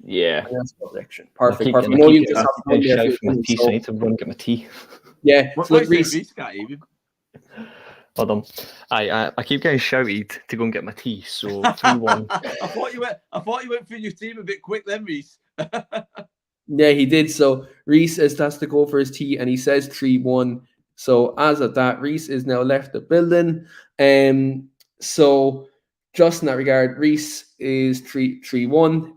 Yeah. Prediction. Perfect. I need to go and get my tea. Yeah. What so Reese, hold on. I keep getting shouted to go and get my tea. So 3-1. I thought you went through your team a bit quick then, Reese. Yeah, he did. So Reese has to go for his tea, and he says 3-1. So as of that, Reese is now left the building. So just in that regard, Reese is 3-1.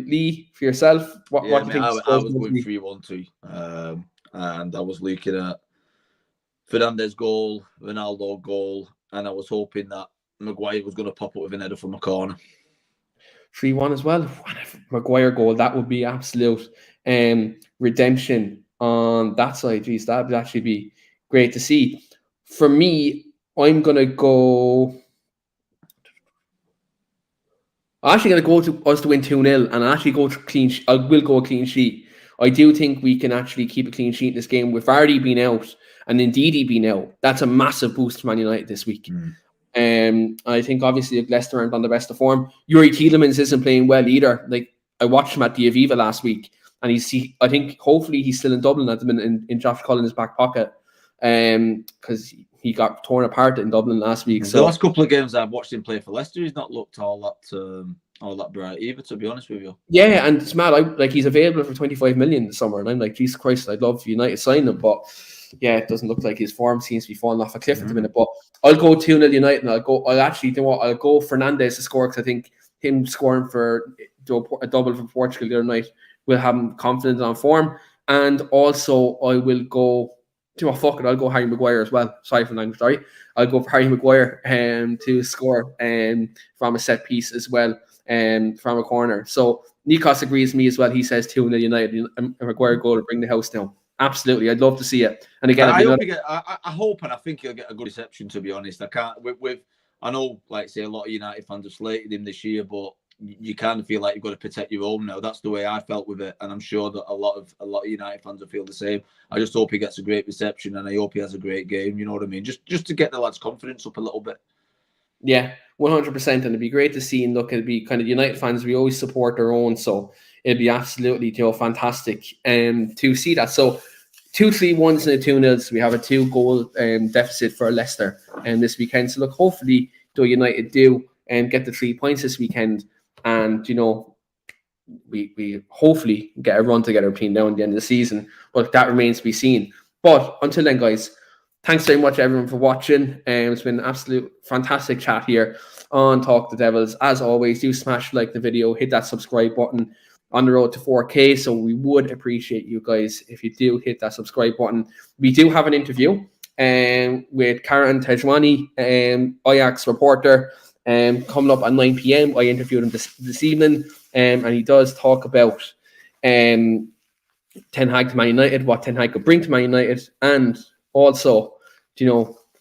Lee, for yourself, what do you think? I was going 3-1 too. And I was looking at Fernandes goal, Ronaldo goal, and I was hoping that Maguire was going to pop up with an header from a corner. 3-1 as well. Maguire goal, that would be absolute redemption on that side. Geez, that would actually be great to see. For me, I'm going to go... I'm actually going to go to us to win 2-0, and I will go a clean sheet. I do think we can actually keep a clean sheet in this game. With Vardy being out and Ndidi being out, that's a massive boost for Man United this week. I think obviously if Leicester aren't on the best of form, Yuri Tielemans isn't playing well either. I watched him at the Aviva last week, and I think hopefully he's still in Dublin at the minute in Josh Cullen's back pocket, because he got torn apart in Dublin last week. So the last couple of games I've watched him play for Leicester, he's not looked all that bright either, to be honest with you. Yeah, and it's mad. He's available for 25 million this summer, and I'm like, Jesus Christ, I'd love United sign him, but yeah, it doesn't look like his form seems to be falling off a cliff at the minute. But I'll go 2-0 United, and I'll go Fernandes to score, because I think him scoring for a double for Portugal the other night will have him confident on form. And also I will go I'll go Harry Maguire as well. Sorry for language, sorry. I'll go for Harry Maguire to score from a set piece as well. from a corner. So Nikos agrees with me as well. He says 2-0 United. A Maguire goal to bring the house down. Absolutely, I'd love to see it. And again, I hope and I think he'll get a good reception. To be honest, I can't. I know, like say, a lot of United fans have slated him this year, but you kind of feel like you've got to protect your own now. That's the way I felt with it, and I'm sure that a lot of United fans will feel the same. I just hope he gets a great reception, and I hope he has a great game. You know what I mean? Just to get the lads' confidence up a little bit. Yeah, 100%, and it'd be great to see. And look, it'd be kind of United fans. We always support our own, so it'd be absolutely fantastic to see that. So 2 3-1s and a 2-0. We have a 2-goal deficit for Leicester this weekend. So look, hopefully, United do get the 3 points this weekend, and we hopefully get a run to get our team down at the end of the season. But that remains to be seen. But until then, guys, thanks very much everyone for watching. It's been an absolute fantastic chat here on Talk the Devils. As always, do smash like the video, hit that subscribe button. On the road to 4K, so we would appreciate you guys if you do hit that subscribe button. We do have an interview with Karen Tejwani, Ajax reporter, coming up at 9 p.m. I interviewed him this evening, and he does talk about Ten Hag to Man United, what Ten Hag could bring to Man United, and also,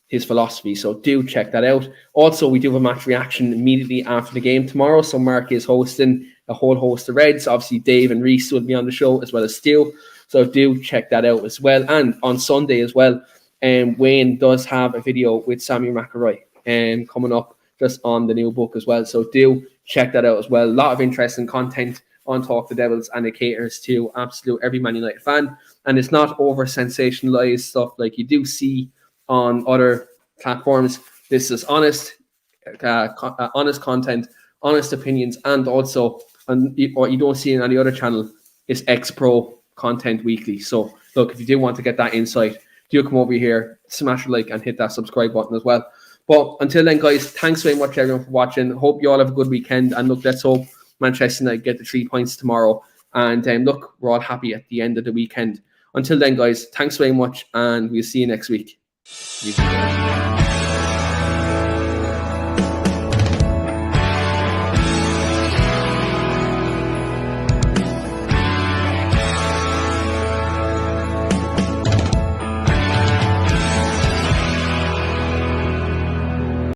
his philosophy. So do check that out. Also, we do have a match reaction immediately after the game tomorrow. So Mark is hosting a whole host of Reds. Obviously, Dave and Reese will be on the show, as well as Steele. So do check that out as well. And on Sunday as well, Wayne does have a video with Sammy McElroy coming up just on the new book as well. So do check that out as well. A lot of interesting content on Talk the Devils, and it caters to absolute every Man United fan. And it's not over sensationalized stuff like you do see on other platforms. This is honest content, honest opinions, and also what you don't see in any other channel is ex-pro content weekly. So look, if you do want to get that insight, do come over here, smash a like and hit that subscribe button as well. But until then, guys, thanks very much everyone for watching. Hope you all have a good weekend, and look, let's hope Manchester United get the 3 points tomorrow. And look, we're all happy at the end of the weekend. Until then, guys, thanks very much, and we'll see you next week.